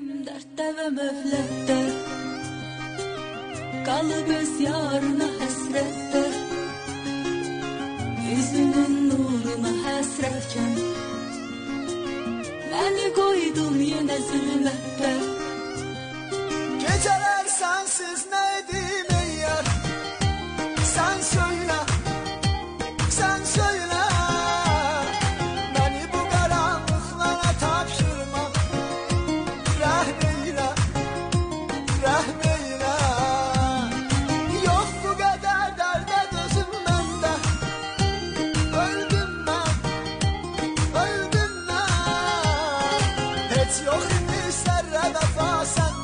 Dərddə və möhlətdə qalıb öz yarına həsrətdə, üzünün nuruna həsrətkən məni qoydun yenə zülmətdə. Gecələr sensiz nə edim ey yar, sen söyle, sen söyle. Beni bu karanlıklara tapşırma, rəhm eyle, rəhm eyle. Yok bu kadar dərdə dözüm məndə, öldüm mən, öldüm mən. Heç yok imiş zərrə vəfa sən